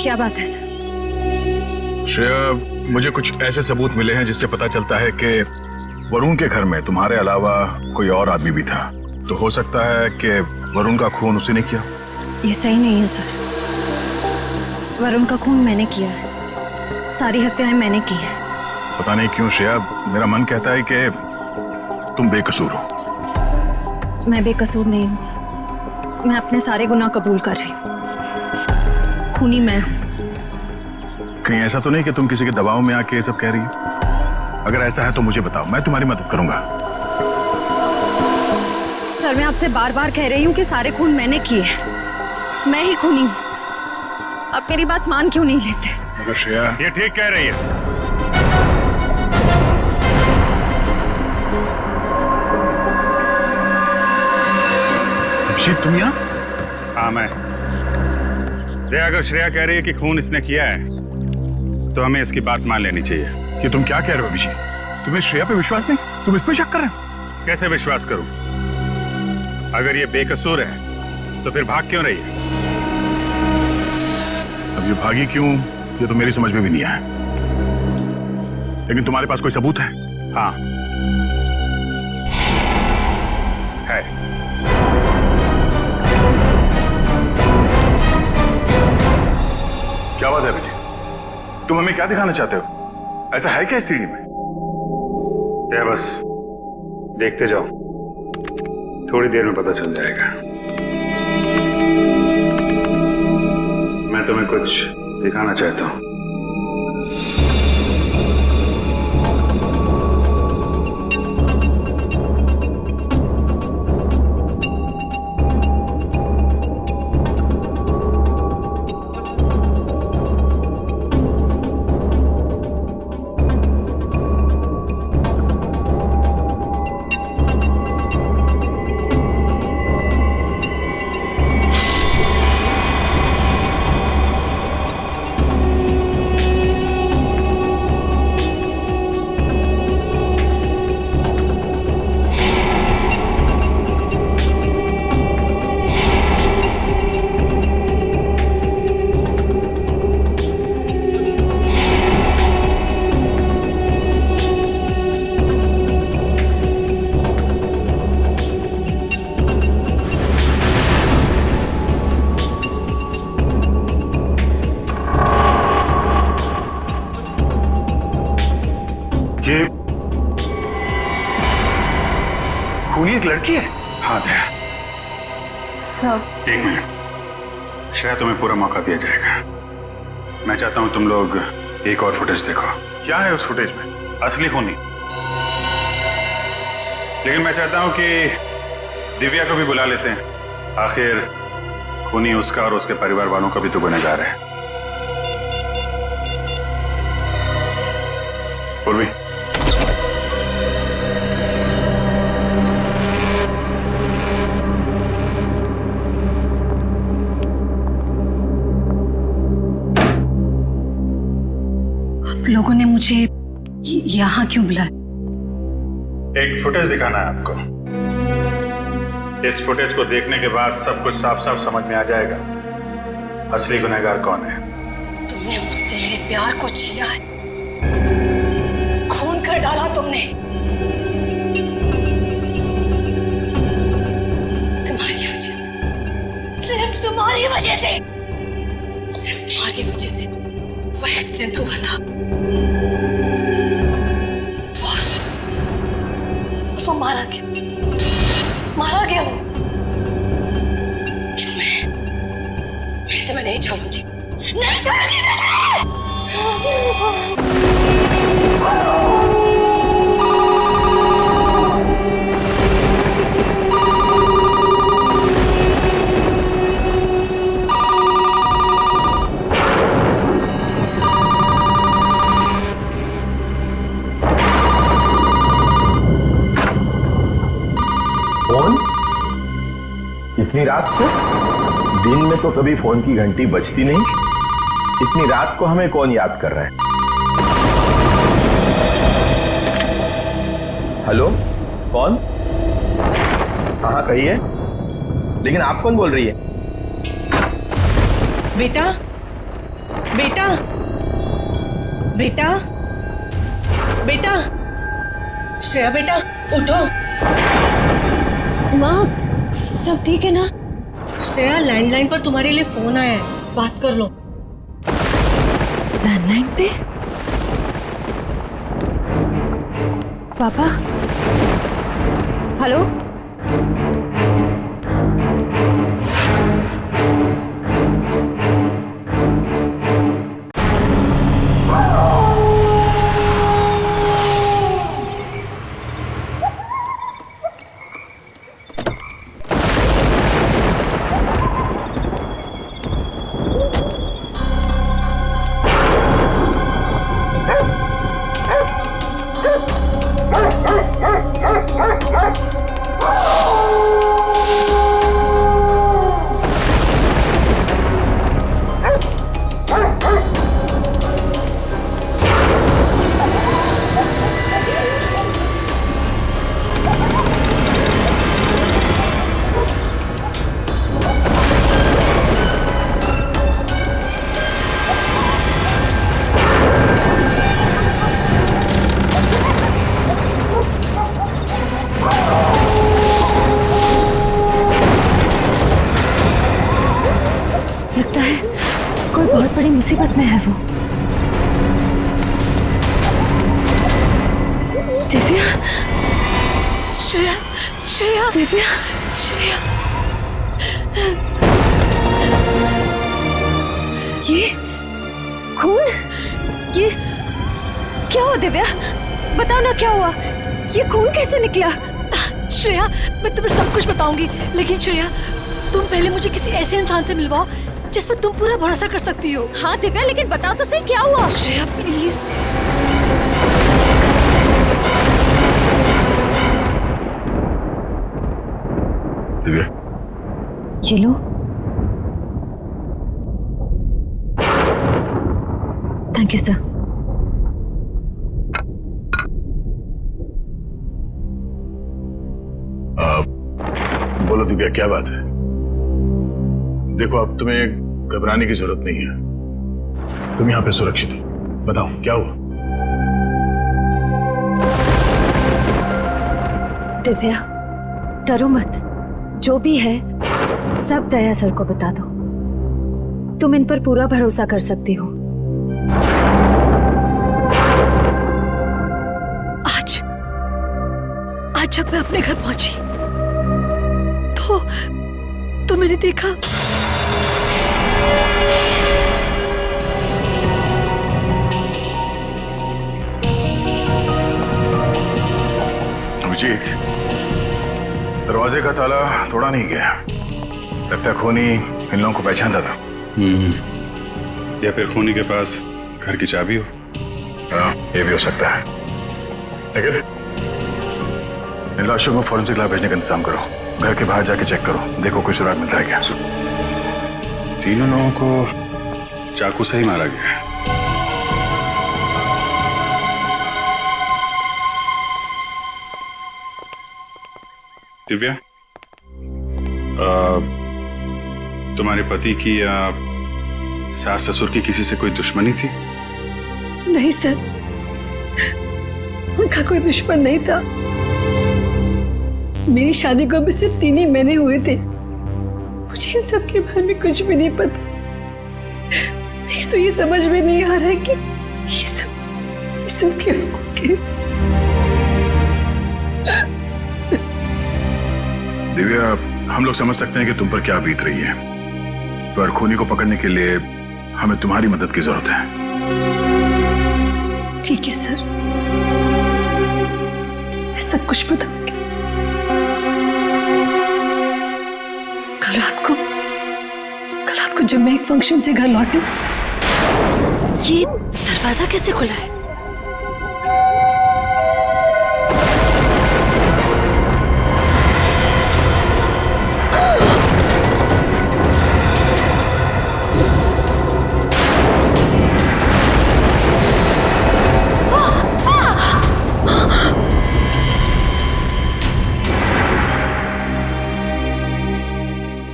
क्या बात है सर? श्रेया, मुझे कुछ ऐसे सबूत मिले हैं जिससे पता चलता है कि वरुण के घर में तुम्हारे अलावा कोई और आदमी भी था। तो हो सकता है कि वरुण का खून उसी ने किया। ये सही नहीं है सर। वरुण का खून मैंने किया है, सारी हत्याएं मैंने की हैं। पता नहीं क्यों श्रेया, मेरा मन कहता है कि तुम बेकसूर हो। मैं बेकसूर नहीं हूँ सर, मैं अपने सारे गुनाह कबूल कर रही हूँ। खूनी मैं हूँ। कहीं ऐसा तो नहीं कि तुम किसी के दबाव में आके ये सब कह रही हो? अगर ऐसा है तो मुझे बताओ, मैं तुम्हारी मदद करूंगा। सर मैं आपसे बार बार कह रही हूँ कि सारे खून मैंने किए, मैं ही खूनी हूँ। आप मेरी बात मान क्यों नहीं लेते? मगर श्रेया, ये ठीक कह रही है। अभिषेक, तुम यहाँ? हाँ मैं। अगर श्रेया कह रही है कि खून इसने किया है तो हमें इसकी बात मान लेनी चाहिए। कि तुम क्या कह रहे हो अभिषेक? तुम्हें श्रेया पे विश्वास नहीं? तुम इस पे शक कर रहे हो? कैसे विश्वास करूं? अगर ये बेकसूर है तो फिर भाग क्यों रही है? अब ये भागी क्यों, ये तो मेरी समझ में भी नहीं आया। लेकिन तुम्हारे पास कोई सबूत है? हाँ है। क्या बात है अभिषेक? तुम हमें क्या दिखाना चाहते हो? ऐसा है क्या इस सीढ़ी में? बस देखते जाओ, थोड़ी देर में पता चल जाएगा। मैं तुम्हें कुछ दिखाना चाहता हूं। ये खूनी एक लड़की है? हाँ दया। सब एक मिनट, श्रेया तुम्हें पूरा मौका दिया जाएगा। मैं चाहता हूं तुम लोग एक और फुटेज देखो। क्या है उस फुटेज में? असली खूनी। लेकिन मैं चाहता हूं कि दिव्या को भी बुला लेते हैं। आखिर खूनी उसका और उसके परिवार वालों का भी तो गुनहगार है। पूर्वी, आप लोगों ने मुझे यहाँ क्यों बुलाया? एक फुटेज दिखाना है आपको। इस फुटेज को देखने के बाद सब कुछ साफ साफ समझ में आ जाएगा असली गुनहगार कौन है। तुमने मुझसे मेरे प्यार को छीना है, खून कर डाला तुमने। तुम्हारी वजह से, सिर्फ तुम्हारी वजह से, सिर्फ तुम्हारी वजह से वो एक्सीडेंट हुआ था। और वो मारा गया वो। मैं तुम्हें नहीं छोड़ूंगी, नहीं छोड़ूंगी मैं तुम्हें। फोन? इतनी रात को? दिन में तो कभी फोन की घंटी बजती नहीं। इतनी रात को हमें कौन याद कर रहा है? हेलो, कौन? हाँ कहिए, लेकिन आप कौन बोल रही है? बेटा, बेटा बेटा बेटा, श्रेया बेटा उठो। माँ सब ठीक है ना? श्रेया, लैंडलाइन पर तुम्हारे लिए फोन आया है, बात कर लो। लैंडलाइन पे? पापा? हेलो? लगता है कोई बहुत बड़ी मुसीबत में है वो। दिव्या, श्रेया, श्रेया, दिव्या, श्रेया, ये खून, ये क्या हुआ? दिव्या बताओ ना क्या हुआ? ये खून कैसे निकला? श्रेया, मैं तुम्हें सब कुछ बताऊंगी, लेकिन श्रेया तुम पहले मुझे किसी ऐसे इंसान से मिलवाओ जिस पर तुम पूरा भरोसा कर सकती हो। हाँ दिव्या, लेकिन बताओ तो सही क्या हुआ? श्रेया प्लीज। दिव्या, ये लो। Thank you sir. बोलो दिव्या, क्या बात है? देखो, अब तुम्हें घबराने की जरूरत नहीं है, तुम यहाँ पे सुरक्षित हो। बताओ क्या हुआ? दिव्या डरो मत, जो भी है सब दया सर को बता दो। तुम इन पर पूरा भरोसा कर सकती हो। आज जब मैं अपने घर पहुंची तो मैंने देखा अभिजीत, दरवाजे का ताला तोड़ा नहीं गया। लगता है खूनी इन लोगों को पहचानता था। या फिर खूनी के पास घर की चाबी हो। हाँ, ये भी हो सकता है। लेकिन इन लाशों को फॉरेंसिक लैब भेजने का इंतजाम करो। घर के बाहर जाके चेक करो, देखो कोई सुराग मिलता है क्या। तीनों लोगों को चाकू से ही मारा गया है। दिव्या, तुम्हारे पति की या सास ससुर की किसी से कोई दुश्मनी थी? नहीं सर, उनका कोई दुश्मन नहीं था। मेरी शादी को अभी सिर्फ 3 ही महीने हुए थे। मुझे इन सब के बारे में कुछ भी नहीं पता। मेरे तो ये समझ में नहीं आ रहा है कि ये सब क्या हो गया। दिव्या, हम लोग समझ सकते हैं कि तुम पर क्या बीत रही है, पर खूनी को पकड़ने के लिए हमें तुम्हारी मदद की जरूरत है। ठीक है सर, मैं सब कुछ बताऊंगी। कल रात को जब मैं एक फंक्शन से घर लौटी, ये दरवाजा कैसे खुला है?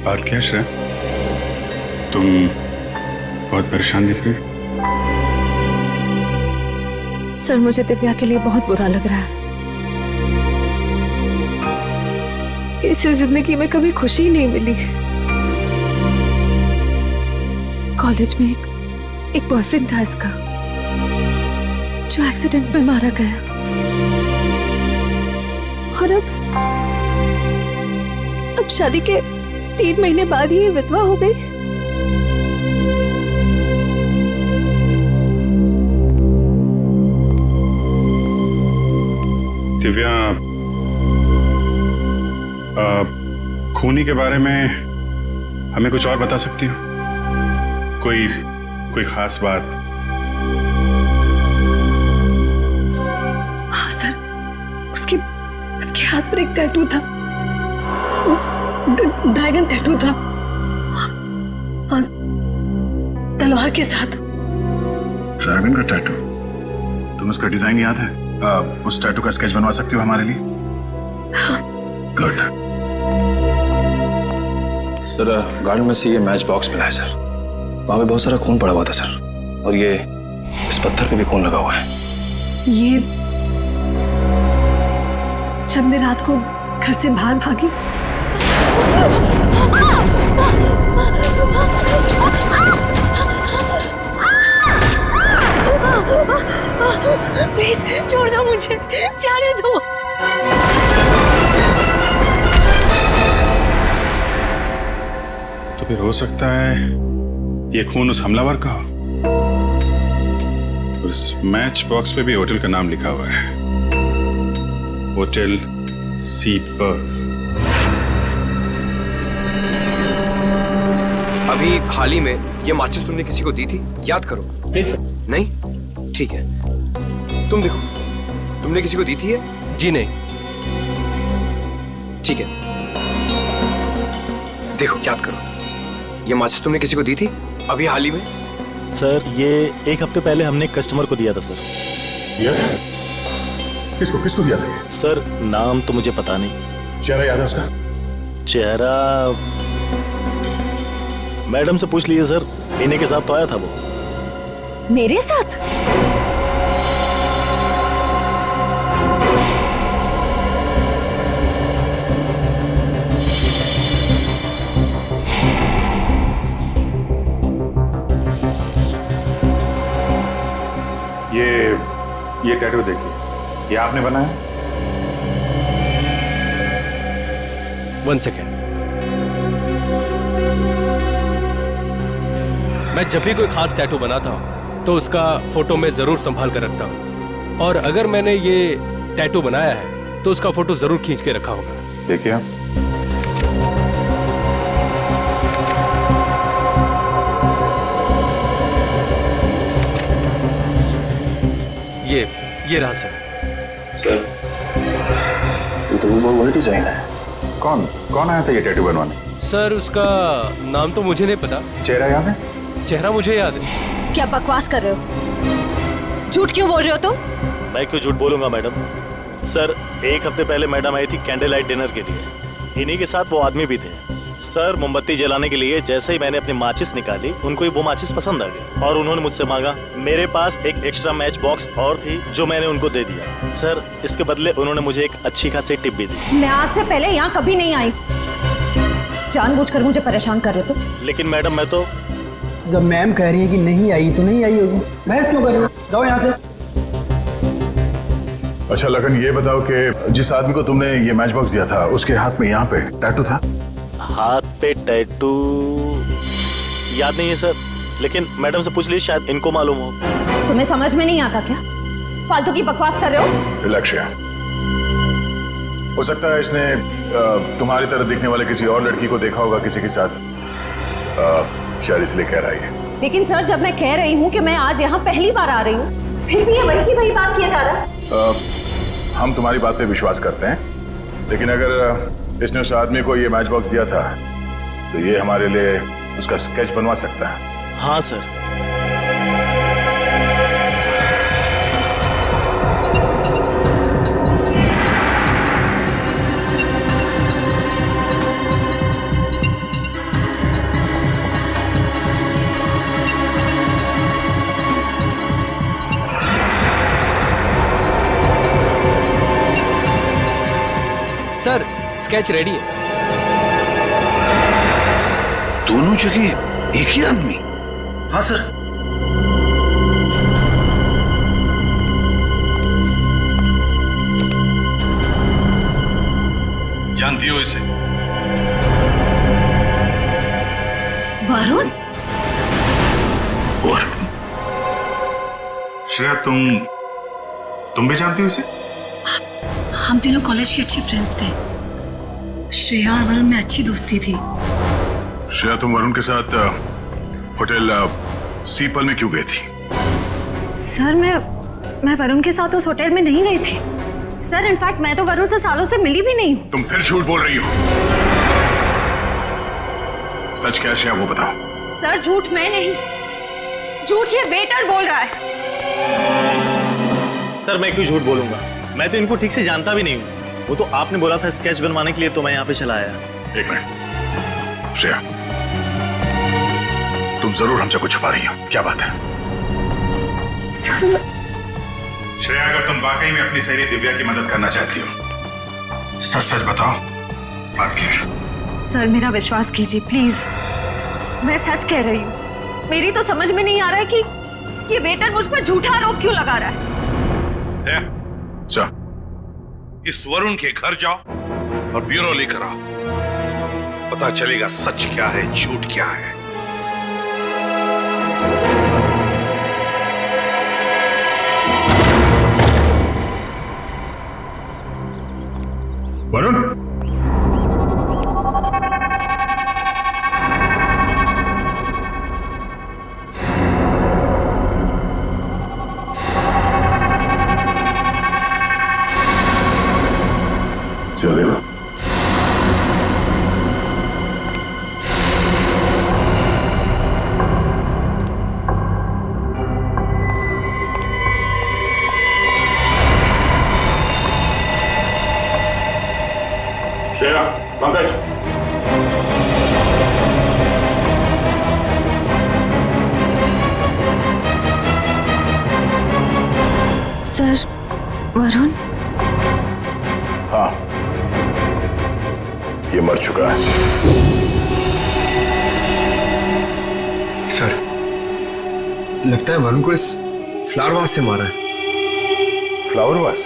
बात क्या श्रेया? तुम बहुत परेशान दिख रही हो। सर, मुझे दिव्या के लिए बहुत बुरा लग रहा है। इसे जिंदगी में कभी खुशी नहीं मिली। कॉलेज में एक बॉयफ्रेंड था इसका, जो एक्सीडेंट में मारा गया। और अब शादी के 3 महीने बाद ही ये विधवा हो गई। दिव्या, खूनी के बारे में हमें कुछ और बता सकती हो? कोई खास बात? हाँ सर, उसके हाथ पर एक टैटू था, वो ड्रैगन टैटू था, और तलवार के साथ। ड्रैगन का टैटू? तुम्हें उसका डिजाइन याद है? उस टैटू का स्केच बनवा सकती हो हमारे लिए? गुड। सर, गार्डन में से ये मैच बॉक्स मिला है सर। वहां पे बहुत सारा खून पड़ा हुआ था सर, और ये इस पत्थर पे भी खून लगा हुआ है। ये जब मैं रात को घर से बाहर भागी, प्लीज छोड़ दो मुझे, जाने दो। तो फिर हो सकता है ये खून उस हमलावर का हो। उस मैच बॉक्स पे भी होटल का नाम लिखा हुआ है, होटल सी पर्ल। अभी हाल ही में ये माचिस तुमने किसी को दी थी? याद करो। नहीं? ठीक है, तुम देखो, तुमने किसी को दी थी? जी नहीं। ठीक है, देखो, याद करो, ये माचिस तुमने किसी को दी थी अभी हाल ही में? सर, ये 1 हफ्ते पहले हमने कस्टमर को दिया था सर। दिया था? किसको दिया था ये? सर, नाम तो मुझे पता नहीं। चेहरा याद है उसका? चेहरा मैडम से पूछ लीजिए सर, इन्हीं के साथ तो आया था वो। मेरे साथ? ये टैटू देखिए, ये आपने बनाया? 1 सेकेंड। मैं जब भी कोई खास टैटू बनाता हूँ तो उसका फोटो मैं जरूर संभाल कर रखता हूँ, और अगर मैंने ये टैटू बनाया है तो उसका फोटो जरूर खींच के रखा होगा। देखिए आप। ये रहा सर। तो वो वही डिजाइन है। कौन आया था ये टैटू बनवाने? सर, उसका नाम तो मुझे नहीं पता। चेहरा याद है? चेहरा मुझे याद है। क्या बकवास कर रहे हो? झूठ क्यों बोल रहे हो तुम? मैं क्यों झूठ बोलूंगा मैडम? सर, 1 हफ्ते पहले मैडम आई थी कैंडल लाइट डिनर के लिए। इन्हीं के साथ वो आदमी भी थे। सर, मोमबत्ती जलाने के लिए जैसे ही मैंने अपनी माचिस निकाली, उनको ही वो माचिस पसंद आ गई और उन्होंने मुझसे मांगा। मेरे पास एक एक्स्ट्रा मैच बॉक्स और थी जो मैंने उनको दे दिया। सर, इसके बदले उन्होंने मुझे एक अच्छी खासी टिप भी दी। मैं आज से पहले यहाँ कभी नहीं आई। जानबूझकर मुझे परेशान कर रहे हो तुम। लेकिन मैडम, मैं तो जब मैम कह रही है कि नहीं आई तो नहीं आई होगी, बहस क्यों कर रही हो? जाओ यहाँ से। अच्छा लगन, ये बताओ कि जिस आदमी को तुमने ये मैच बॉक्स दिया था, उसके हाथ में यहाँ पे टैटू था? हाथ पे टैटू याद नहीं है सर, लेकिन मैडम से पूछ लीजिए, शायद इनको मालूम हो। तुम्हें समझ में नहीं आता क्या? फालतू की बकवास कर रहे हो। लक्ष्य, हो सकता है इसने तुम्हारी तरह दिखने वाले किसी और लड़की को देखा होगा किसी के साथ, शायद इसलिए कह रहा है। लेकिन सर, जब मैं कह रही हूँ कि मैं आज यहाँ पहली बार आ रही हूँ, फिर भी ये वही की वही बात किया जा रहा है। हम तुम्हारी बात पे विश्वास करते हैं, लेकिन अगर इसने उस आदमी को ये मैच बॉक्स दिया था तो ये हमारे लिए उसका स्केच बनवा सकता है। हाँ सर। स्केच रेडी है। दोनों जगह एक ही आदमी? हाँ सर। जानती हो इसे? वरुण? वरुण? श्रेया, तुम भी जानती हो इसे? हम तीनों कॉलेज के अच्छे फ्रेंड्स थे। श्रेया और वरुण में अच्छी दोस्ती थी। श्रेया, तुम वरुण के साथ होटल सीपल में क्यों गई थी? सर मैं वरुण के साथ उस होटल में नहीं गई थी सर। इनफैक्ट मैं तो वरुण से सालों से मिली भी नहीं हूँ। तुम फिर झूठ बोल रही हो। सच क्या श्रेया, वो बताओ। सर झूठ मैं नहीं, झूठ ये वेटर बोल रहा है। सर मैं क्यों झूठ बोलूंगा, मैं तो इनको ठीक से जानता भी नहीं हूँ। वो तो आपने बोला था स्केच बनवाने के लिए, तो मैं यहाँ पे चला आया। एक मिनट श्रेया, तुम जरूर हमसे कुछ छुपा रही हो, क्या बात है? श्रेया, अगर तुम वाकई में अपनी सहेली दिव्या की मदद करना चाहती हो, सच सच बताओ, बात क्या है? सर मेरा विश्वास कीजिए प्लीज, मैं सच कह रही हूँ। मेरी तो समझ में नहीं आ रहा है कि ये वेटर मुझ पर झूठा आरोप क्यों लगा रहा है। जाओ, इस वरुण के घर जाओ और ब्यूरो लेकर आओ। पता चलेगा सच क्या है, झूठ क्या है। वरुण, चलेगा। श्रेया, पंकज, सर वरुण? हाँ, ये मर चुका है। सर, लगता है वरुण को इस फ्लावर वास से मारा है। Flower vase?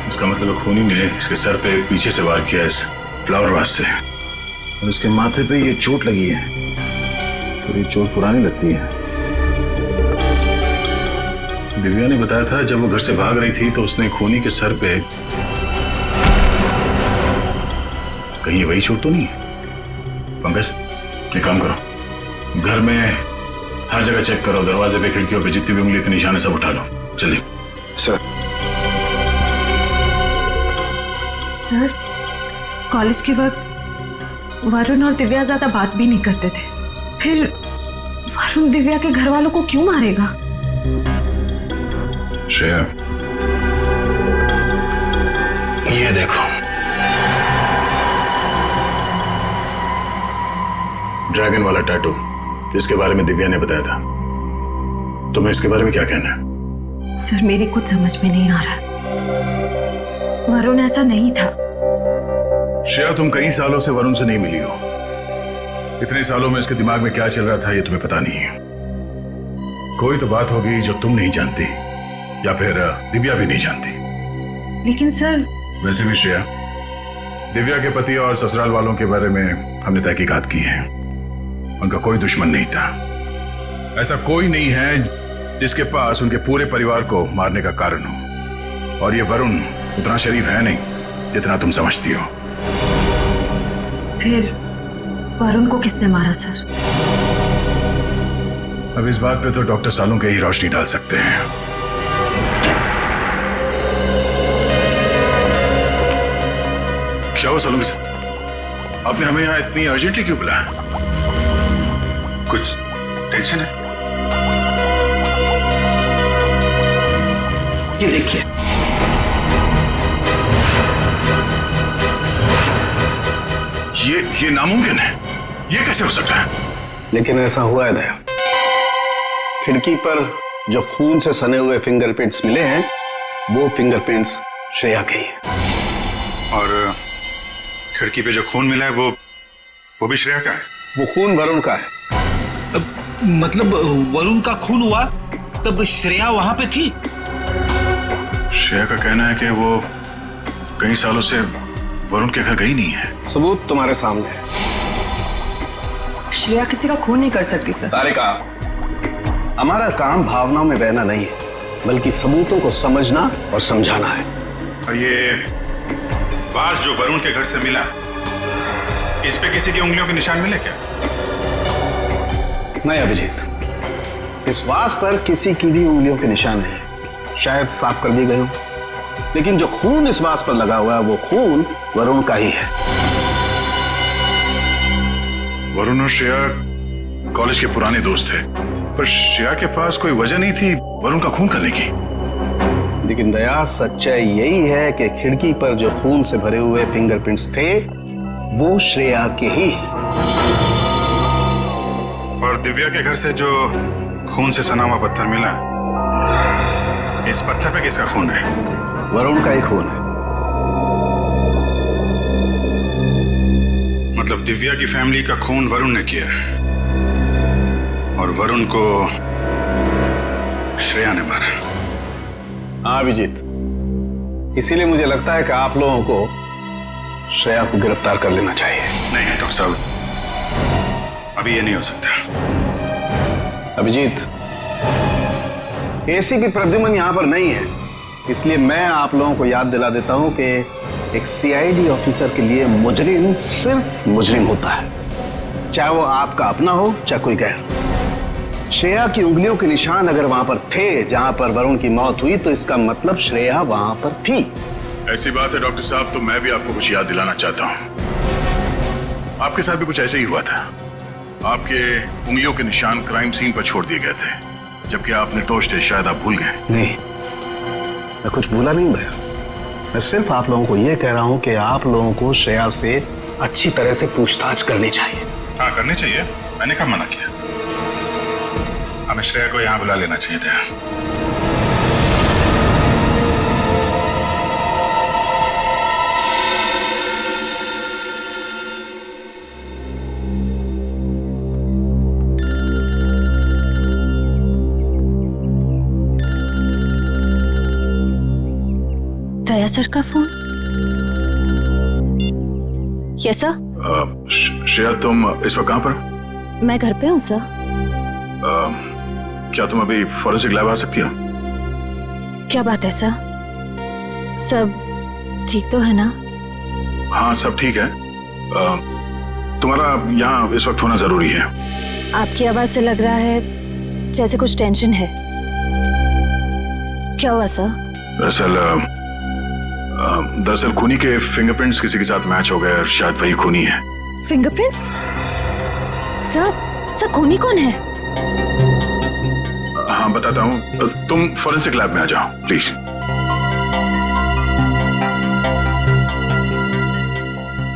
इसका मतलब खूनी ने इसके सर पे पीछे से वार किया इस फ्लावर वास से, और इसके माथे पे ये चोट लगी है, और ये चोट पुरानी लगती है। दिव्या ने बताया था जब वो घर से भाग रही थी तो उसने खूनी के सर पे, कहीं वही चोट तो नहीं है? पंकज, एक काम करो, घर में हर जगह चेक करो, दरवाजे पे, खिड़कियों पे, जितनी भी उंगली के निशान है सब उठा लो, जल्दी। सर। सर कॉलेज के वक्त वरुण और दिव्या ज्यादा बात भी नहीं करते थे, फिर वरुण दिव्या के घर वालों को क्यों मारेगा? श्रेया, ये देखो, ड्रैगन वाला टैटू जिसके बारे में दिव्या ने बताया था, तुम्हें इसके बारे में क्या कहना है? सर मेरी कुछ समझ में नहीं आ रहा, वरुण ऐसा नहीं था। श्रेया, तुम कई सालों से वरुण से नहीं मिली हो। इतने सालों में इसके दिमाग में क्या चल रहा था ये तुम्हें पता नहीं है। कोई तो बात होगी जो तुम नहीं जानती, या फिर दिव्या भी नहीं जानती। लेकिन सर, वैसे भी श्रेया, दिव्या के पति और ससुराल वालों के बारे में हमने तहकीकात की है। उनका कोई दुश्मन नहीं था। ऐसा कोई नहीं है जिसके पास उनके पूरे परिवार को मारने का कारण हो। और ये वरुण उतना शरीफ है नहीं जितना तुम समझती हो। फिर वरुण को किसने मारा सर? अब इस बात पे तो डॉक्टर सालों के ही रोशनी डाल सकते हैं। क्या हुआ सालों के साथ? आपने हमें यहाँ इतनी अर्जेंटली क्यों बुलाया? कुछ टेंशन है? ये देखिए, ये नामुमकिन है। ये कैसे हो सकता है? लेकिन ऐसा हुआ है दया। खिड़की पर जो खून से सने हुए फिंगरप्रिंट्स मिले हैं वो फिंगरप्रिंट्स श्रेया के ही हैं। और खिड़की पे जो खून मिला है वो भी श्रेया का है? वो खून वरुण का है। मतलब वरुण का खून हुआ तब श्रेया वहां पे थी? श्रेया का कहना है कि वो कई सालों से वरुण के घर गई नहीं है। सबूत तुम्हारे सामने है। श्रेया किसी का खून नहीं कर सकती सर। तारिका, हमारा काम भावनाओं में बहना नहीं है, बल्कि सबूतों को समझना और समझाना है। और ये बाज जो वरुण के घर से मिला, इस पे किसी की उंगलियों के निशान मिले क्या? नहीं अभिजीत, इस वास पर किसी की भी उंगलियों के निशान नहीं, शायद साफ कर दिए गए हो, लेकिन जो खून इस वास पर लगा हुआ है वो खून वरुण का ही है। वरुण और श्रेया कॉलेज के पुराने दोस्त थे, पर श्रेया के पास कोई वजह नहीं थी वरुण का खून करने की। लेकिन दया, सच्चाई यही है कि खिड़की पर जो खून से भरे हुए फिंगरप्रिंट्स थे वो श्रेया के ही हैं। और दिव्या के घर से जो खून से सना हुआ पत्थर मिला, इस पत्थर पे किसका खून है? वरुण का ही खून है। मतलब दिव्या की फैमिली का खून वरुण ने किया और वरुण को श्रेया ने मारा। हाँ अभिजीत, इसीलिए मुझे लगता है कि आप लोगों को श्रेया को गिरफ्तार कर लेना चाहिए। नहीं डॉक्टर साहब, अभी ये नहीं हो सकता। अभिजीत, एसीपी प्रद्युमन यहां पर नहीं है, इसलिए मैं आप लोगों को याद दिला देता हूं कि एक सीआईडी ऑफिसर के लिए मुजरिम सिर्फ मुजरिम होता है, चाहे वो आपका अपना हो चाहे कोई गैर। श्रेया की उंगलियों के निशान अगर वहां पर थे जहां पर वरुण की मौत हुई, तो इसका मतलब श्रेया वहां पर थी। ऐसी बात है डॉक्टर साहब, तो मैं भी आपको कुछ याद दिलाना चाहता हूं। आपके साथ भी कुछ ऐसे ही हुआ था। आपके उंगलियों के निशान क्राइम सीन पर छोड़ दिए गए थे, जबकि आप निर्दोष थे। शायद आप भूल गए। नहीं, मैं कुछ भूला नहीं भैया। मैं सिर्फ आप लोगों को यह कह रहा हूं कि आप लोगों को श्रेया से अच्छी तरह से पूछताछ करनी चाहिए। हाँ करनी चाहिए, मैंने कब मना किया? हमें श्रेया को यहाँ बुला लेना चाहिए था। दया सर का फोन? Yes sir. श्रेया, तुम इस वक्त कहां पर? मैं घर पे हूँ सर। क्या तुम अभी फॉरेंसिक लैब आ सकती हो? क्या बात है सर? सब ठीक तो है ना? हाँ सब ठीक है। तुम्हारा यहाँ इस वक्त होना जरूरी है। आपकी आवाज से लग रहा है जैसे कुछ टेंशन है। क्या हुआ सर? दरअसल खूनी के फिंगरप्रिंट्स किसी के साथ मैच हो गए और शायद वही खूनी है। फिंगरप्रिंट्स? सर खूनी कौन है? हाँ बताता हूँ, तुम फॉरेंसिक लैब में आ जाओ प्लीज।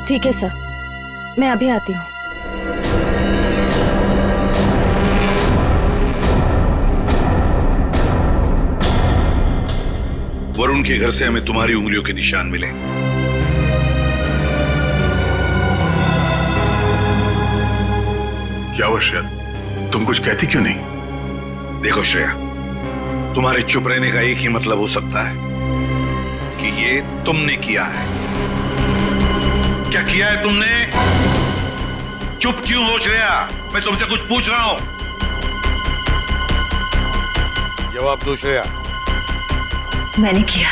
ठीक है सर, मैं अभी आती हूँ। वरुण के घर से हमें तुम्हारी उंगलियों के निशान मिले। क्या हुआ श्रेया, तुम कुछ कहती क्यों नहीं? देखो श्रेया, तुम्हारे चुप रहने का एक ही मतलब हो सकता है कि ये तुमने किया है। क्या किया है तुमने? चुप क्यों हो श्रेया? मैं तुमसे कुछ पूछ रहा हूं। जवाब दो श्रेया। मैंने किया।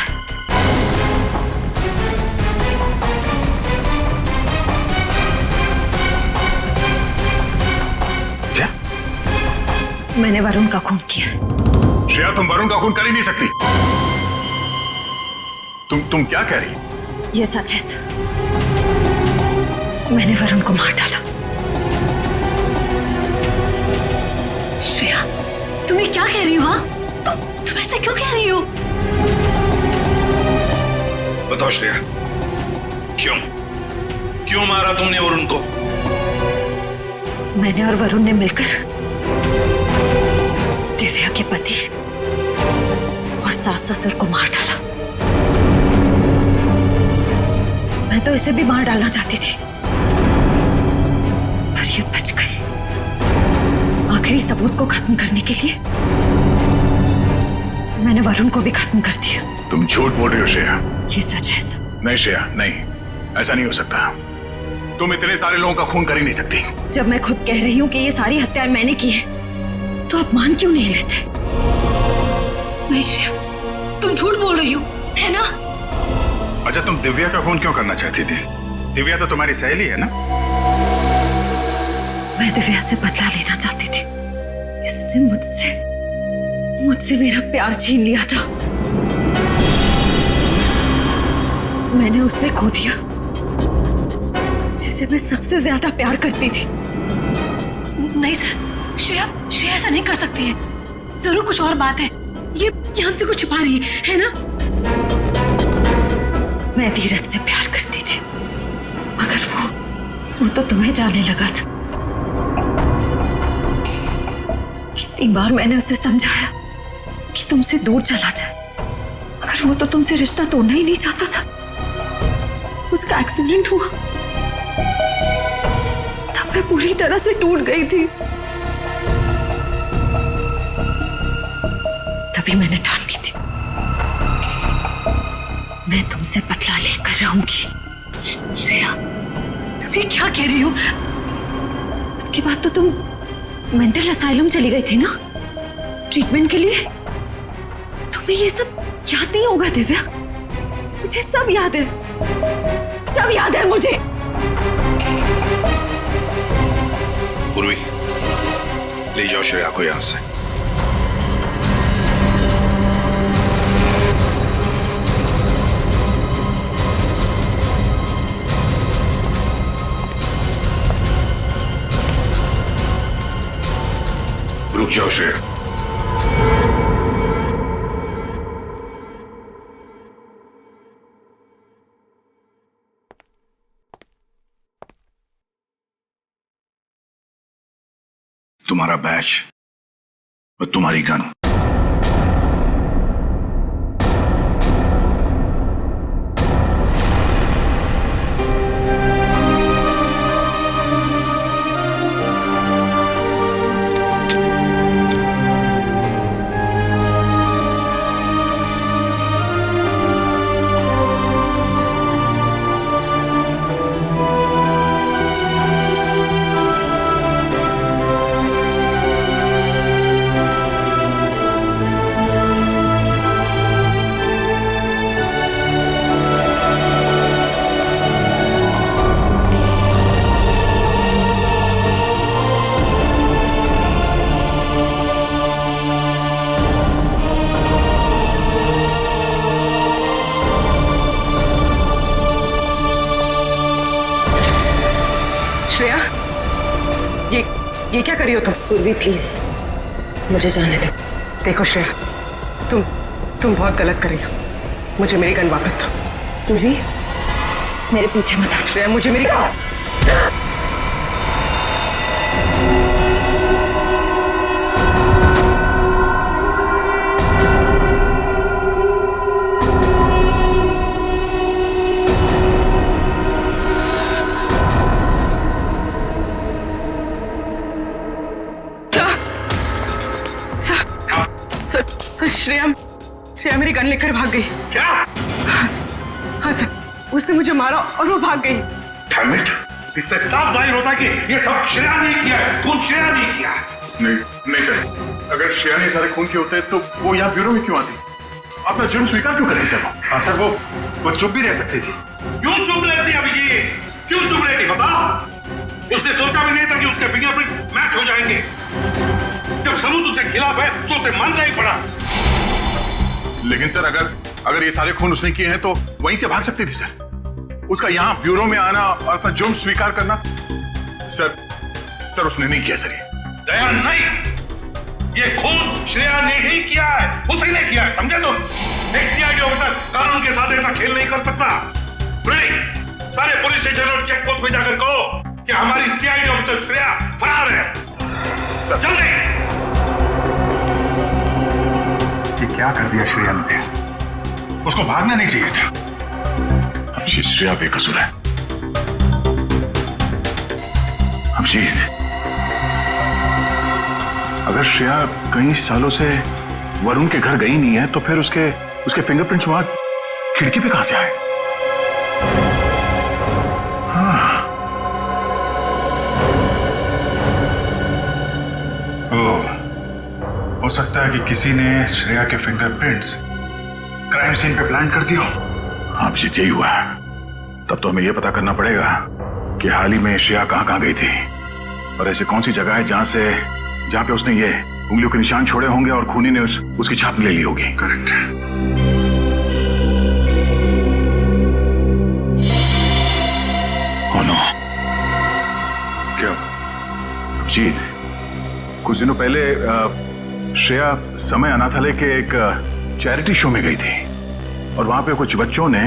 क्या? मैंने वरुण का खून किया। श्रेया, तुम वरुण का खून कर ही नहीं सकती। तुम क्या कह रही? ये सच है सर, मैंने वरुण को मार डाला। श्रेया, तुम ये क्या कह रही हो? हाँ, तुम ऐसे क्यों कह रही हो? बताओ श्रेया, क्यों मारा तुमने वरुण को? मैंने और वरुण ने मिलकर दिव्या के पति और सास ससुर को मार डाला। मैं तो इसे भी मार डालना चाहती थी, पर ये बच गई। आखिरी सबूत को खत्म करने के लिए मैंने वरुण को भी खत्म कर दिया। तुम झूठ बोल रही हो श्रेया। ये सच है सब। नहीं श्रेया, नहीं, ऐसा नहीं हो सकता। तुम इतने सारे लोगों का खून कर ही नहीं सकती। जब मैं खुद कह रही हूँ कि ये सारी हत्याएं मैंने की है, तो आप मान क्यों नहीं लेते? नहीं श्रेया, तुम झूठ बोल रही हो, है ना? अच्छा, तुम दिव्या का खून क्यों करना चाहती थी? दिव्या तो तुम्हारी सहेली है ना? मैं दिव्या से बदला लेना चाहती थी। इसने मुझसे मेरा प्यार छीन लिया था। मैंने उससे खो दिया जिसे मैं सबसे ज्यादा प्यार करती थी। नहीं सर, श्रेया ऐसा नहीं कर सकती है। जरूर कुछ और बात है। ये हमसे कुछ छुपा रही है ना? मैं धीरज से प्यार करती थी, मगर वो तो तुम्हें जाने लगा था। कितनी बार मैंने उसे समझाया कि तुमसे दूर चला जाए, मगर वो तो तुमसे रिश्ता तोड़ना ही नहीं चाहता था। उसका एक्सीडेंट हुआ, तब मैं पूरी तरह से टूट गई थी। तभी मैंने ठान ली थी, मैं तुमसे बदला लेकर रहूंगी। श्रेया, तुम ये क्या कह रही हो? उसके बाद तो तुम मेंटल असाइलम चली गई थी ना, ट्रीटमेंट के लिए। तुम्हें ये सब याद नहीं होगा दिव्या? मुझे सब याद है, सब याद है मुझे। पूर्वी, ले जाओ श्रेया को यहां से। रुक जाओ श्रेया। तुम्हारा बैच और तुम्हारी गन। श्रेया, ये क्या कर रही हो तुम? पूर्वी प्लीज, मुझे जाने दो। देखो श्रेया, तुम बहुत गलत कर रही हो। मुझे मेरी गन वापस दो। पूर्वी, मेरे पीछे मत आ। श्रेया, मुझे मेरी श्रेया मेरी गन लेकर भाग गई। क्या? हाँ सर, उसने मुझे मारा और वो भाग गई। Damn it! इससे साफ जाहिर होता कि ये सब श्रेया ने किया है, खून श्रेया ने किया है। नहीं सर, अगर श्रेया ने सारे खून किए होते तो वो यहाँ ब्यूरो में क्यों आती? अपना जुर्म स्वीकार क्यों कर रही सर? हाँ सर, वो चुप भी रह सकती थी। क्यों चुप रहती अभी? क्यों चुप रहती बताओ? उसने सोचा भी नहीं था कि उसके फिंगरप्रिंट मैच हो जाएंगे। जब सबूत उसके खिलाफ है तो उसे मानना ही पड़ा। लेकिन सर, अगर ये सारे खून उसने किए हैं तो वहीं से भाग सकती थी सर। उसका यहाँ ब्यूरो में आना और अपना जुर्म स्वीकार करना, सर उसने नहीं किया सर। दया नहीं, ये खून श्रेया ने ही किया है, उसी ने किया है, समझे तुम? एक सीआईडी ऑफिसर कानून के साथ ऐसा खेल नहीं कर सकता। सारे पुलिस स्टेशन और चेक पोस्ट में जाकर कहो कि हमारी सीआईडी ऑफिसर श्रेया फरार है। जल्दी। क्या कर दिया श्रेया ने? उसको भागना नहीं चाहिए था। अभिजीत, श्रेया बेकसूर है। अभिजीत, अगर श्रेया कई सालों से वरुण के घर गई नहीं है तो फिर उसके फिंगरप्रिंट्स वहां खिड़की पे कहां से आए? हाँ। हो सकता है कि किसी ने श्रेया के फिंगरप्रिंट्स क्राइम सीन पे प्लांट कर दिया। अभिजीत, यही हुआ। तब तो हमें यह पता करना पड़ेगा कि हाल ही में श्रेया कहां गई थी और ऐसी कौन सी जगह है जहां पे उसने ये उंगलियों के निशान छोड़े होंगे और खूनी ने उसकी छाप ले ली होगी। करेक्ट। Oh no. क्या अभिजीत, कुछ दिनों पहले श्रेया समय अनाथालय के एक चैरिटी शो में गई थी और वहां पे कुछ बच्चों ने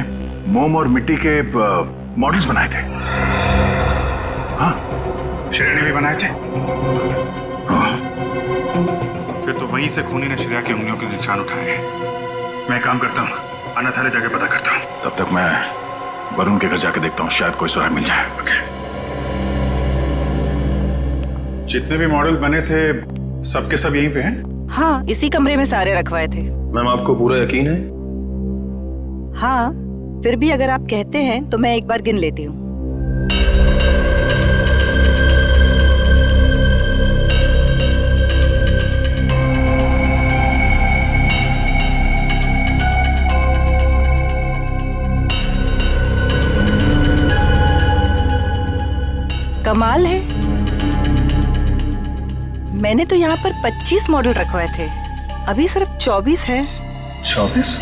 मोम और मिट्टी के मॉडल्स बनाए थे। हाँ, श्रेया ने भी बनाए थे। फिर तो वहीं से खूनी ने श्रेया की उंगलियों के निशान उठाए। मैं काम करता हूँ, अनाथालय जाके पता करता हूँ। तब तक मैं वरुण के घर जाके देखता हूँ, शायद कोई सुराग मिल जाए। ओके। जितने भी मॉडल बने थे सबके सब यहीं पे हैं? हाँ, इसी कमरे में सारे रखवाए थे। मैम, आपको पूरा यकीन है? हाँ, फिर भी अगर आप कहते हैं तो मैं एक बार गिन लेती हूँ। कमाल है, मैंने तो यहाँ पर 25 मॉडल रखवाए थे, अभी सिर्फ 24 है। 24?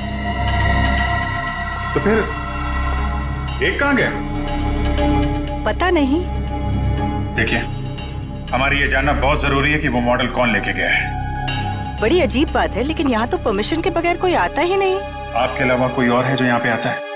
तो फिर एक कहाँ गया? पता नहीं। देखिए, हमारी ये जानना बहुत जरूरी है कि वो मॉडल कौन लेके गया है। बड़ी अजीब बात है, लेकिन यहाँ तो परमिशन के बगैर कोई आता ही नहीं। आपके अलावा कोई और है जो यहाँ पे आता है?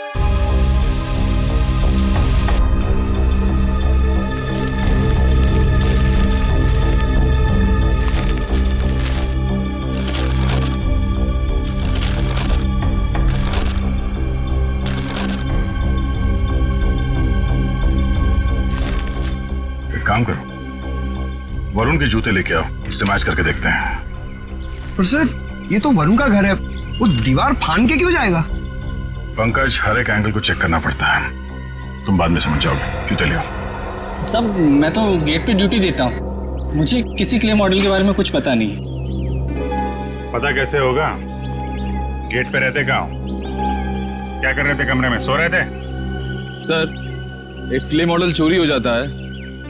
काम करो, वरुण के जूते लेके आओ, उससे मैच करके देखते हैं। पर सर, ये तो वरुण का घर है, वो दीवार फान के क्यों जाएगा? पंकज, हर एक एंगल को चेक करना पड़ता है, तुम बाद में समझ जाओगे। जूते ले आओ। सब मैं तो गेट पे ड्यूटी देता हूँ, मुझे किसी क्ले मॉडल के बारे में कुछ पता नहीं। पता कैसे होगा? गेट पे रहते कहाँ? क्या कर रहे थे कमरे में? सो रहे थे? सर, एक क्ले मॉडल चोरी हो जाता है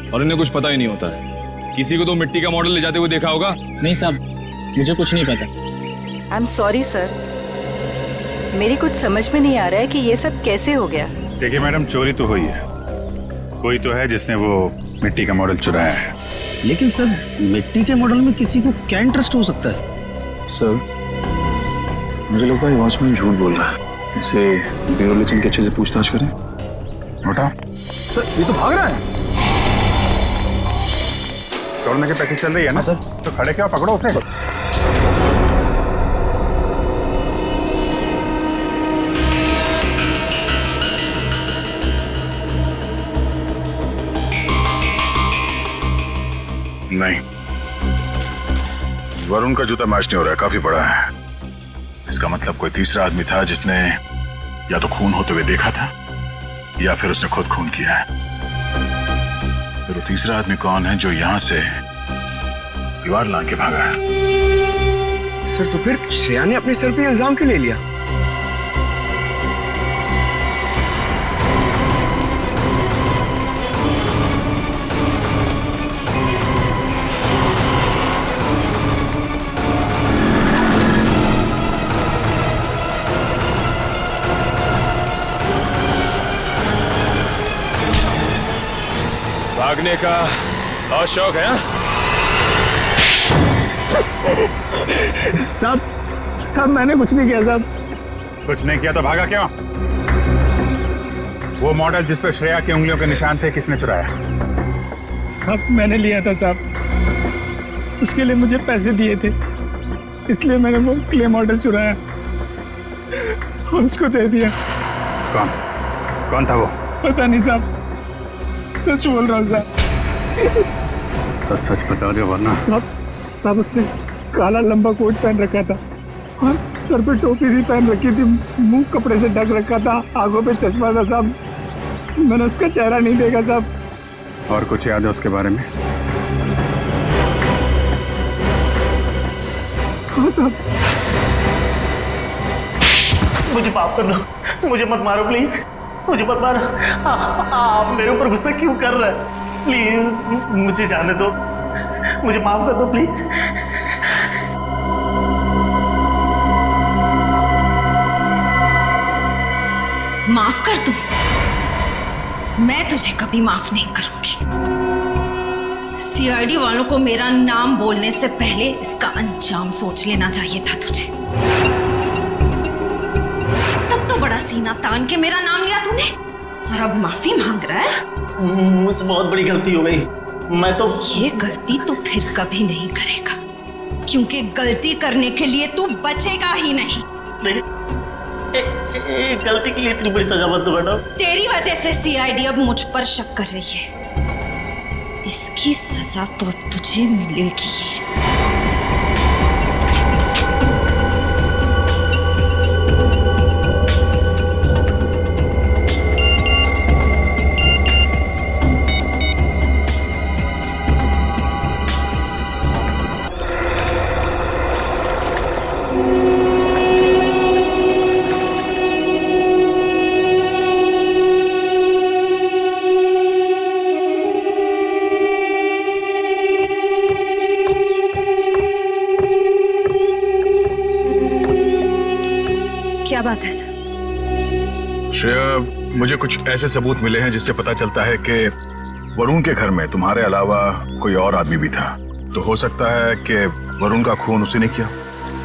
और इन्हें कुछ पता ही नहीं होता है। किसी को तो मिट्टी का मॉडल ले जाते हुए देखा होगा। नहीं साहब, मुझे कुछ नहीं पता। आई एम सॉरी सर, मेरी कुछ समझ में नहीं आ रहा है कि ये सब कैसे हो गया। देखिए मैडम, चोरी तो हुई है, कोई तो है जिसने वो मिट्टी का मॉडल चुराया है। लेकिन सर, मिट्टी के मॉडल में किसी को क्या इंटरेस्ट हो सकता है? सर, मुझे लगता है वॉचमैन झूठ बोल रहा है। इसे ब्यूरो लेकिन के अच्छे से पूछताछ करें। बेटा, सर ये तो भाग रहा है। दौड़ने की प्रैक्टिस चल रही है ना सर? तो खड़े क्या, पकड़ो उसे। नहीं, वरुण का जूता मैच नहीं हो रहा है, काफी बड़ा है। इसका मतलब कोई तीसरा आदमी था जिसने या तो खून होते हुए देखा था या फिर उसने खुद खून किया है। फिर वो तीसरा आदमी कौन है जो यहां से दीवार लांग के भागा है? सर, तो फिर श्रेया ने अपने सर पे इल्जाम क्यों ले लिया? भागने का बहुत शौक है? सब मैंने कुछ नहीं किया साहब। कुछ नहीं किया तो भागा क्यों? वो मॉडल जिस पे श्रेया की उंगलियों के निशान थे, किसने चुराया? सब मैंने लिया था साहब, उसके लिए मुझे पैसे दिए थे। इसलिए मैंने वो क्ले मॉडल चुराया और उसको दे दिया। कौन था वो? पता नहीं साहब, सच बोल रहा हूँ साहब। सच बता दो वरना। साहब उसने काला लंबा कोट पहन रखा था और सर पे टोपी भी पहन रखी थी, मुंह कपड़े से ढक रखा था, आंखों पे चश्मा था साहब। मैंने उसका चेहरा नहीं देखा साहब। और कुछ याद है उसके बारे में? हाँ साहब। मुझे माफ कर दो, मुझे मत मारो प्लीज, मुझे मत मारो। आप मेरे ऊपर गुस्सा क्यों कर रहे हैं? प्लीज मुझे जाने दो, मुझे माफ कर दो प्लीज। माफ कर दूं? मैं तुझे कभी माफ नहीं करूंगी। सीआईडी वालों को मेरा नाम बोलने से पहले इसका अंजाम सोच लेना चाहिए था तुझे। तब तो बड़ा सीना तान के मेरा नाम लिया तूने और अब माफी मांग रहा है। मुझसे बहुत बड़ी गलती हो गई। मैं तो ये गलती तो फिर कभी नहीं करेगा, क्योंकि गलती करने के लिए तू बचेगा ही नहीं। एक गलती के लिए इतनी बड़ी सजा मत दो मैडम। तेरी वजह से सीआईडी अब मुझ पर शक कर रही है। इसकी सजा तो अब तुझे मिलेगी। क्या बात है सर? श्रेया, मुझे कुछ ऐसे सबूत मिले हैं जिससे पता चलता है कि वरुण के घर में तुम्हारे अलावा कोई और आदमी भी था। तो हो सकता है कि वरुण का खून उसी ने किया।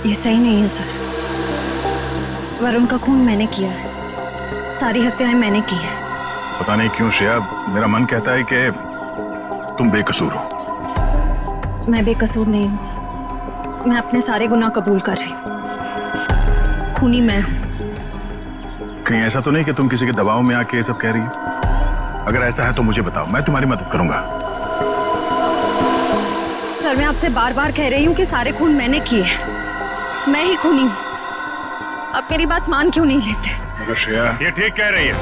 ये सही नहीं है सर। वरुण का खून मैंने किया है, सारी हत्याएं मैंने की है। पता नहीं क्यों श्रेया, मेरा मन कहता है कि तुम बेकसूर हो। मैं बेकसूर नहीं हूँ सर, मैं अपने सारे गुनाह कबूल कर रही हूँ। खूनी मैं हूँ। कहीं ऐसा तो नहीं कि तुम किसी के दबाव में आके ये सब कह रही हो? अगर ऐसा है तो मुझे बताओ, मैं तुम्हारी मदद करूंगा। सर मैं आपसे बार बार कह रही हूँ कि सारे खून मैंने किए, मैं ही खूनी हूँ। आप मेरी बात मान क्यों नहीं लेते? मगर श्रेया, ये ठीक कह रही है।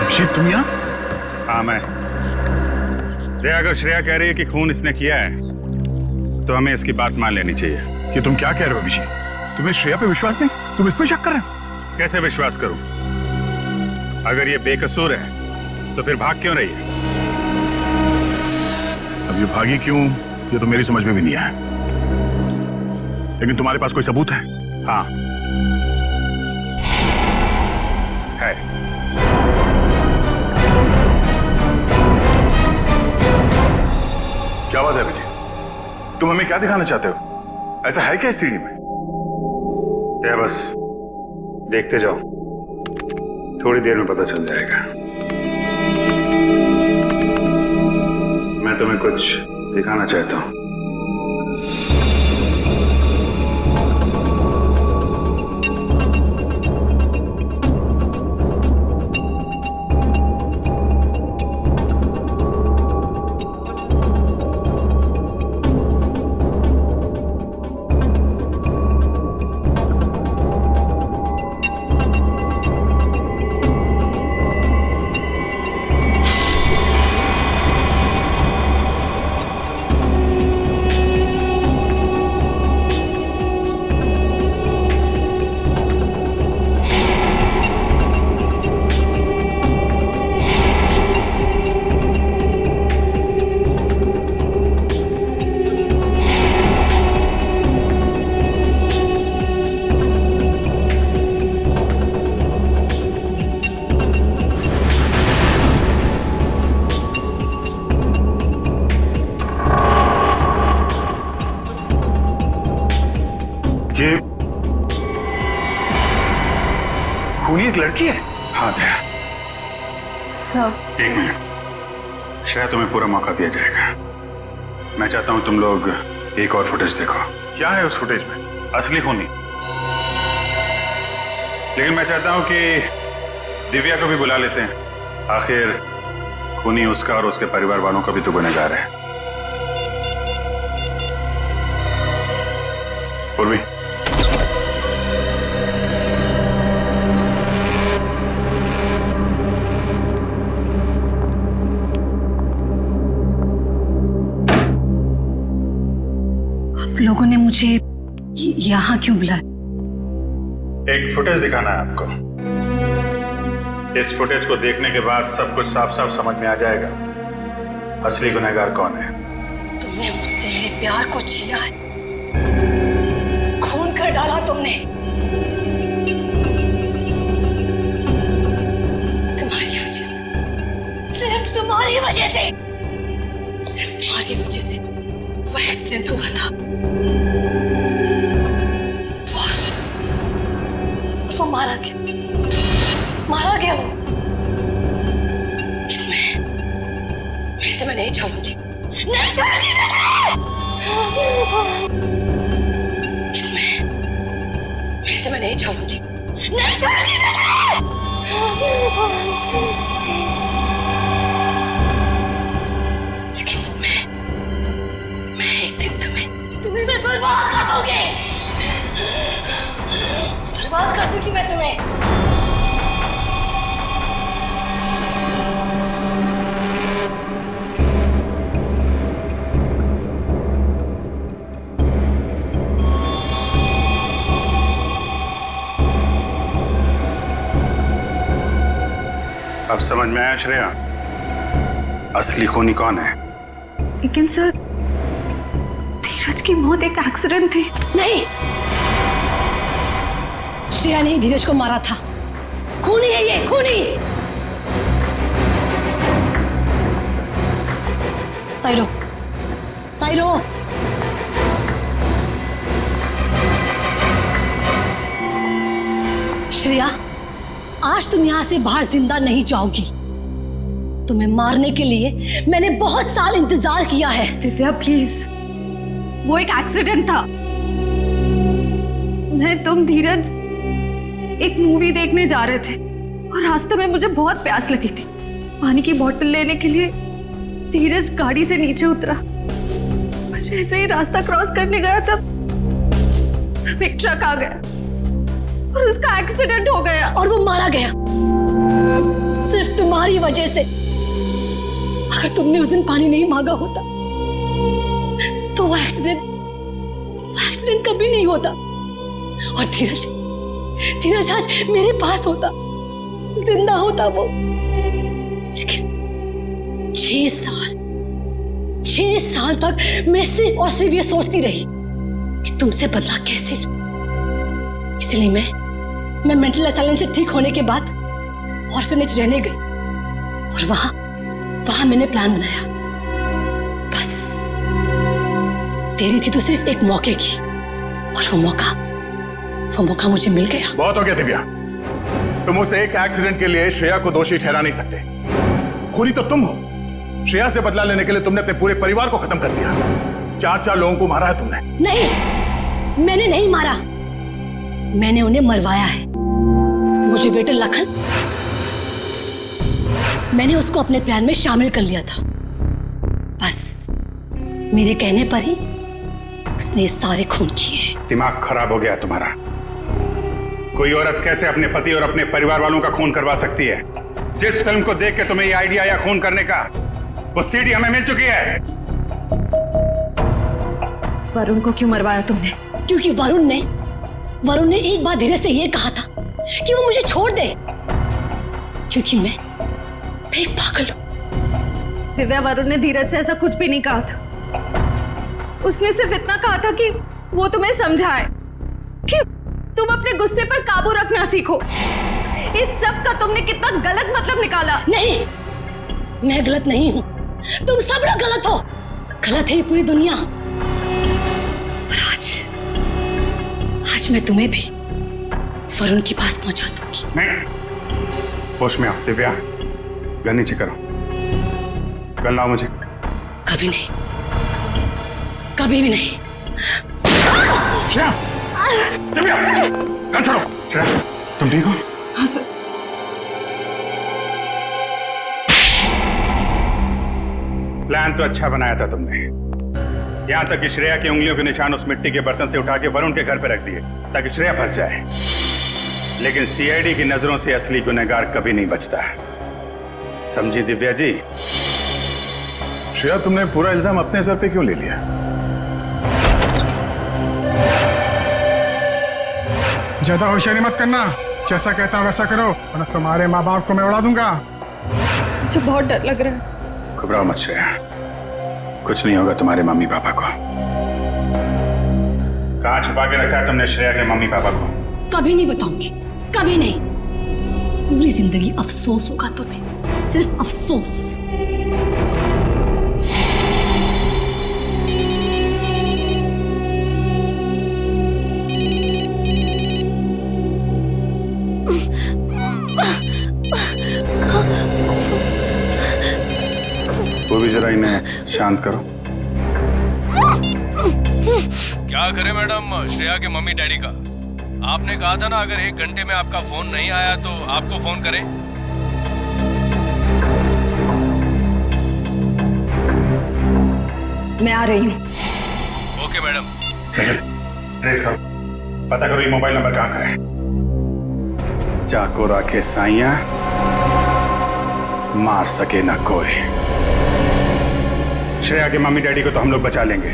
अभिषेक, तुम यहाँ? हाँ मैं। अगर श्रेया कह रही है कि खून इसने किया है तो हमें इसकी बात मान लेनी चाहिए। कि तुम क्या कह रहे हो अभिषेक? तुम्हें श्रेया पे विश्वास नहीं? तुम इस पे शक कर रहे हो? कैसे विश्वास करूं? अगर ये बेकसूर है तो फिर भाग क्यों रही है? अब ये भागी क्यों, ये तो मेरी समझ में भी नहीं आया। लेकिन तुम्हारे पास कोई सबूत है? हाँ है। क्या बात है विजय? तुम हमें क्या दिखाना चाहते हो? ऐसा है क्या इस सीढ़ी में? बस देखते जाओ, थोड़ी देर में पता चल जाएगा। मैं तुम्हें कुछ दिखाना चाहता हूं। खूनी एक लड़की है? हाँ दया। सर एक मिनट। श्रेया, तुम्हें पूरा मौका दिया जाएगा। मैं चाहता हूं तुम लोग एक और फुटेज देखो। क्या है उस फुटेज में? असली खूनी। लेकिन मैं चाहता हूं कि दिव्या को भी बुला लेते हैं। आखिर खूनी उसका और उसके परिवार वालों का भी तो गुनहगार है। पूर्वी, आप लोगों ने मुझे यहाँ क्यों बुलाया? एक फुटेज दिखाना है आपको। इस फुटेज को देखने के बाद सब कुछ साफ साफ समझ में आ जाएगा असली गुनहगार कौन है। तुमने मुझसे मेरे प्यार को छीना है, खून कर डाला तुमने। तुम्हारी वजह से, सिर्फ तुम्हारी वजह से, सिर्फ तुम्हारी वजह से वो एक्सीडेंट हुआ था और वो मारा गया वो। मैं तुम्हें नहीं छोड़ूंगी, नहीं छोड़ूंगी मैं तुम्हें नहीं छोड़ूंगी, नहीं छोड़ूंगी लेकिन मैं एक दिन तुम्हें मैं बर्बाद कर दूंगी, बर्बाद कर दूंगी मैं तुम्हें। अब समझ में आया श्रेया, असली खूनी कौन है? लेकिन सर, धीरज की मौत एक एक्सीडेंट थी। नहीं, श्रेया ने धीरज को मारा था। खूनी है ये, खूनी। साइरो, साइरो। श्रेया, आज तुम यहां से बाहर जिंदा नहीं जाओगी। तुम्हें मारने के लिए मैंने बहुत साल इंतजार किया है। दिव्या प्लीज, वो एक एक्सीडेंट था। मैं तुम धीरज एक मूवी देखने जा रहे थे और रास्ते में मुझे बहुत प्यास लगी थी। पानी की बोतल लेने के लिए धीरज गाड़ी से नीचे उतरा और जैसे ही रास्ता क्रॉस करने गया तब एक ट्रक आ गया और उसका एक्सीडेंट हो गया और वो मारा गया सिर्फ तुम्हारी वजह से। अगर तुमने उस दिन पानी नहीं मांगा होता तो वो एक्सीडेंट कभी नहीं होता और धीरज आज मेरे पास होता, जिंदा होता वो। लेकिन 6 साल तक मैं सिर्फ और सिर्फ ये सोचती रही कि तुमसे बदला कैसे लूं। इसलिए मैं मेंटल असाइलम से ठीक होने के बाद ऑर्फनेज रहने गई और वहां मैंने प्लान बनाया। बस देरी थी तो सिर्फ एक मौके की और वो मौका मुझे मिल गया। बहुत हो गया दिव्या, तुम उस एक एक्सीडेंट के लिए श्रेया को दोषी ठहरा नहीं सकते। खूनी तो तुम हो। श्रेया से बदला लेने के लिए तुमने अपने पूरे परिवार को खत्म कर दिया। 4 लोगों को मारा है तुमने। नहीं, मैंने नहीं मारा, मैंने उन्हें मरवाया है। मुझे वेटर लखन, मैंने उसको अपने प्लान में शामिल कर लिया था। बस मेरे कहने पर ही उसने सारे खून किए। दिमाग खराब हो गया तुम्हारा। कोई औरत कैसे अपने पति और अपने परिवार वालों का खून करवा सकती है? जिस फिल्म को देख के तुम्हें ये आइडिया आया खून करने का, वो सीडी हमें मिल चुकी है। वरुण को क्यों मरवाया तुमने? क्योंकि वरुण ने एक बार धीरज से ये कहा था कि वो मुझे छोड़ दे, क्योंकि मैं एक पागल हूं। दिव्या, वरुण ने धीरज से ऐसा कुछ भी नहीं कहा था। उसने सिर्फ इतना कहा था कि वो तुम्हें समझाए कि तुम अपने गुस्से पर काबू रखना सीखो। इस सब का तुमने कितना गलत मतलब निकाला। नहीं, मैं गलत नहीं हूं, तुम सब लोग गलत हो। गलत है ये पूरी दुनिया। और आज मैं तुम्हें भी वरुण के पास पहुंचा दूंगी। नहीं, होश में आओ दिव्या, गन नीचे करो। गन लाओ मुझे। कभी नहीं, कभी भी नहीं। श्रेया, दिव्या, गन छोड़ो। श्रेया, तुम ठीक हो? हाँ सर। प्लान तो अच्छा बनाया था तुमने, यहां तक कि श्रेया की उंगलियों के निशान उस मिट्टी के बर्तन से उठा के वरुण के घर पे रख दिए ताकि श्रेया फंस जाए। लेकिन सीआईडी की नजरों से असली गुनहगार कभी नहीं बचता, समझी दिव्या जी? श्रेया, तुमने पूरा इल्जाम अपने सर पे क्यों ले लिया? ज्यादा होशियारी मत करना, जैसा कहता हूँ वैसा करो वरना तुम्हारे माँ बाप को मैं उड़ा दूंगा। मुझे बहुत डर लग रहा है। घबराओ मत श्रेया, कुछ नहीं होगा तुम्हारे मम्मी पापा को। कहाँ छुपा के रखा है तुमने श्रेया के मम्मी पापा को? कभी नहीं बताऊंगी, कभी नहीं। पूरी जिंदगी अफसोस होगा तुम्हें, सिर्फ अफसोस। वो भी जरा इन्हें शांत करो। क्या करें मैडम, श्रेया के मम्मी डैडी का? आपने कहा था ना अगर 1 घंटे में आपका फोन नहीं आया तो आपको फोन करें। मैं आ रही हूँ। Okay madam. ट्रेस करो, पता करो ये मोबाइल नंबर कहाँ का है। चाको राखे साइया, मार सके ना कोई। श्रेया के मम्मी डैडी को तो हम लोग बचा लेंगे,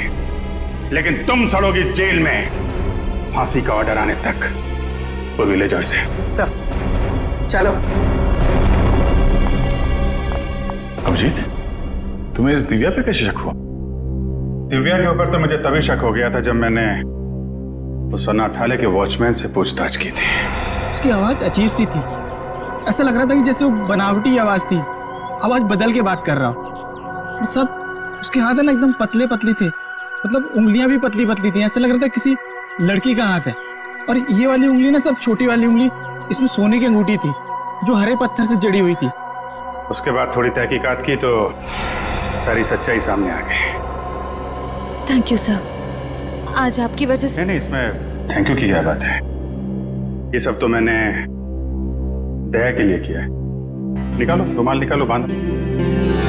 लेकिन तुम सड़ोगी जेल में फांसी का ऑर्डर आने तक। पूर्वी ले जाओ इसे। सर चलो। अभिजीत, तुम्हें इस दिव्या पे कैसे शक हुआ? दिव्या के ऊपर तो मुझे तभी शक हो गया था जब मैंने उस अनाथालय के वॉचमैन से पूछताछ की थी। उसकी आवाज अजीब सी थी, ऐसा लग रहा था कि जैसे वो बनावटी आवाज थी, आवाज बदल के बात कर रहा हो। सब उसके हाथ है ना एकदम पतले पतले थे, मतलब उंगलियां भी पतली पतली थी, ऐसा लग रहा था किसी लड़की का हाथ है। और ये वाली उंगली ना, सब छोटी वाली उंगली, इसमें सोने की अंगूठी थी जो हरे पत्थर से जड़ी हुई थी। उसके बाद थोड़ी तहकीकात की तो सारी सच्चाई सामने आ गई। थैंक यू सर, आज आपकी वजह से। नहीं, इसमें थैंक यू की क्या बात है, ये सब तो मैंने दया के लिए किया है। निकालो रुमाल, निकालो, बांधो।